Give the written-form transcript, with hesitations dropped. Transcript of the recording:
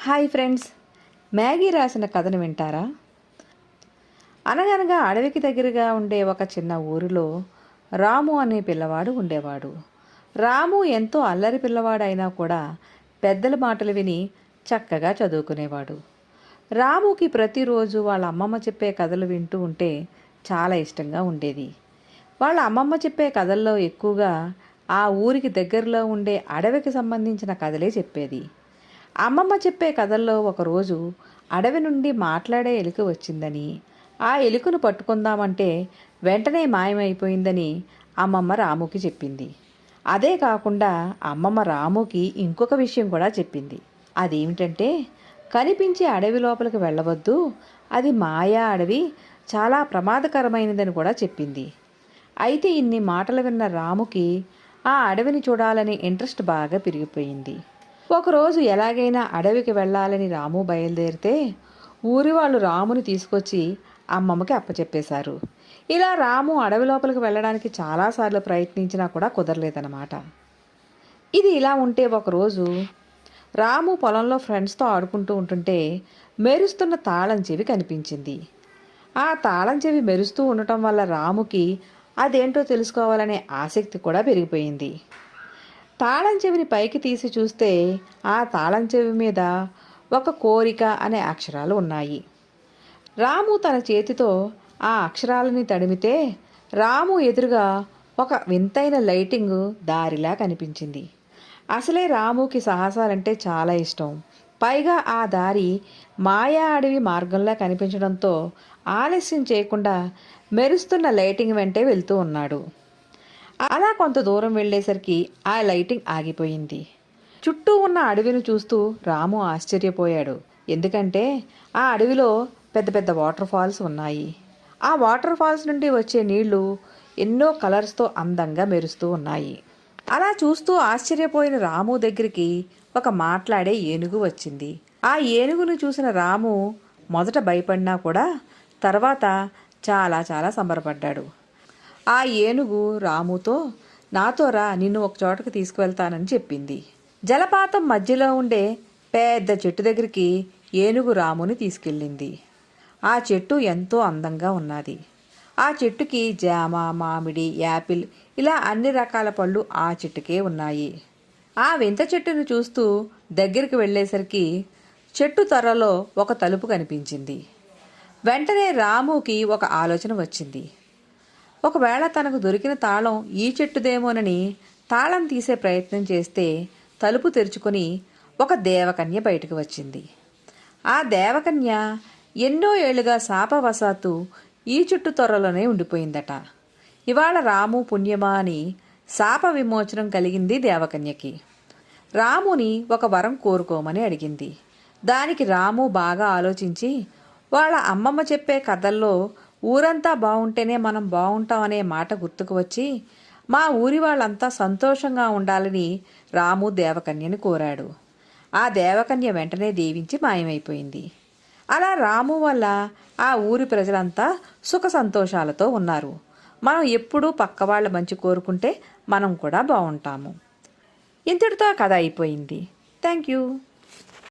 Hi friends, Maggi రాసిన కథను వింటారా? అనగనగా అడవికి దగ్గరగా ఉండే ఒక చిన్న ఊరిలో రాము అనే పిల్లవాడు ఉండేవాడు. రాము ఎంతో అల్లరి పిల్లవాడైనా కూడా పెద్దల మాటలు విని చక్కగా చదువుకునేవాడు. రాముకి ప్రతిరోజు వాళ్ళ అమ్మమ్మ చెప్పే కథలు వింటూ ఉంటే చాలా ఇష్టంగా ఉండేది. వాళ్ళ అమ్మమ్మ చెప్పే కథల్లో ఎక్కువగా ఆ ఊరికి దగ్గరలో ఉండే అడవికి సంబంధించిన కథలే చెప్పేది. అమ్మమ్మ చెప్పే కథల్లో ఒకరోజు అడవి నుండి మాట్లాడే ఎలుక వచ్చిందని, ఆ ఎలుకను పట్టుకుందామంటే వెంటనే మాయమైపోయిందని అమ్మమ్మ రాముకి చెప్పింది. అదే కాకుండా అమ్మమ్మ రాముకి ఇంకొక విషయం కూడా చెప్పింది. అదేమిటంటే, కనిపించే అడవి లోపలికి వెళ్ళవద్దు, అది మాయా అడవి, చాలా ప్రమాదకరమైనదని కూడా చెప్పింది. అయితే ఇన్ని మాటలు విన్న రాముకి ఆ అడవిని చూడాలనే ఇంట్రెస్ట్ బాగా పెరిగిపోయింది. ఒకరోజు ఎలాగైనా అడవికి వెళ్ళాలని రాము బయలుదేరితే ఊరి వాళ్ళు రాముని తీసుకొచ్చి అమ్మమ్మకి అప్పచెప్పేశారు. ఇలా రాము అడవి లోపలికి వెళ్ళడానికి చాలాసార్లు ప్రయత్నించినా కూడా కుదరలేదన్నమాట. ఇది ఇలా ఉంటే ఒకరోజు రాము పొలంలో ఫ్రెండ్స్తో ఆడుకుంటూ ఉంటుంటే మెరుస్తున్న తాళం చెవి కనిపించింది. ఆ తాళం చెవి మెరుస్తూ ఉండటం వల్ల రాముకి అదేంటో తెలుసుకోవాలనే ఆసక్తి కూడా పెరిగిపోయింది. తాళం చెవిని పైకి తీసి చూస్తే ఆ తాళం చెవి మీద ఒక కోరిక అనే అక్షరాలు ఉన్నాయి. రాము తన చేతితో ఆ అక్షరాలని తడిమితే రాము ఎదురుగా ఒక వింతైన లైటింగ్ దారిలా కనిపించింది. అసలే రాముకి సాహసాలంటే చాలా ఇష్టం. పైగా ఆ దారి మాయా అడవి మార్గంలా కనిపించడంతో ఆలస్యం చేయకుండా మెరుస్తున్న లైటింగ్ వెంటే వెళ్తూ ఉన్నాడు. అలా కొంత దూరం వెళ్ళేసరికి ఆ లైటింగ్ ఆగిపోయింది. చుట్టూ ఉన్న అడవిని చూస్తూ రాము ఆశ్చర్యపోయాడు. ఎందుకంటే ఆ అడవిలో పెద్ద పెద్ద వాటర్ ఫాల్స్ ఉన్నాయి. ఆ వాటర్ ఫాల్స్ నుండి వచ్చే నీళ్లు ఎన్నో కలర్స్తో అందంగా మెరుస్తూ ఉన్నాయి. అలా చూస్తూ ఆశ్చర్యపోయిన రాము దగ్గరికి ఒక మాట్లాడే ఏనుగు వచ్చింది. ఆ ఏనుగును చూసిన రాము మొదట భయపడినా కూడా తర్వాత చాలా చాలా సంబరపడ్డాడు. ఆ ఏనుగు రాముతో, నాతో రా, నిన్ను ఒక చోటకి తీసుకువెళ్తానని చెప్పింది. జలపాతం మధ్యలో ఉండే పెద్ద చెట్టు దగ్గరికి ఏనుగు రాముని తీసుకెళ్ళింది. ఆ చెట్టు ఎంతో అందంగా ఉన్నది. ఆ చెట్టుకి జామ, మామిడి, యాపిల్ ఇలా అన్ని రకాల పళ్ళు ఆ చెట్టుకే ఉన్నాయి. ఆ వింత చెట్టును చూస్తూ దగ్గరికి వెళ్ళేసరికి చెట్టు త్వరలో ఒక తలుపు కనిపించింది. వెంటనే రాముకి ఒక ఆలోచన వచ్చింది. ఒకవేళ తనకు దొరికిన తాళం ఈ చెట్టుదేమోనని తాళం తీసే ప్రయత్నం చేస్తే తలుపు తెరుచుకొని ఒక దేవకన్య బయటకు వచ్చింది. ఆ దేవకన్య ఎన్నో ఏళ్లుగా శాపవశాత్తు ఈ చుట్టు త్వరలోనే ఉండిపోయిందట. ఇవాళ రాము పుణ్యమా అని శాప విమోచనం కలిగింది దేవకన్యకి. రాముని ఒక వరం కోరుకోమని అడిగింది. దానికి రాము బాగా ఆలోచించి వాళ్ళ అమ్మమ్మ చెప్పే కథల్లో ఊరంతా బాగుంటేనే మనం బాగుంటాం అనే మాట గుర్తుకు వచ్చి మా ఊరి వాళ్ళంతా సంతోషంగా ఉండాలని రాము దేవకన్యని కోరాడు. ఆ దేవకన్య వెంటనే దీవించి మాయమైపోయింది. అలా రాము వల్ల ఆ ఊరి ప్రజలంతా సుఖ సంతోషాలతో ఉన్నారు. మనం ఎప్పుడూ పక్క వాళ్ళ మంచి కోరుకుంటే మనం కూడా బాగుంటాము. ఇంతటితో కథ అయిపోయింది. Thank you.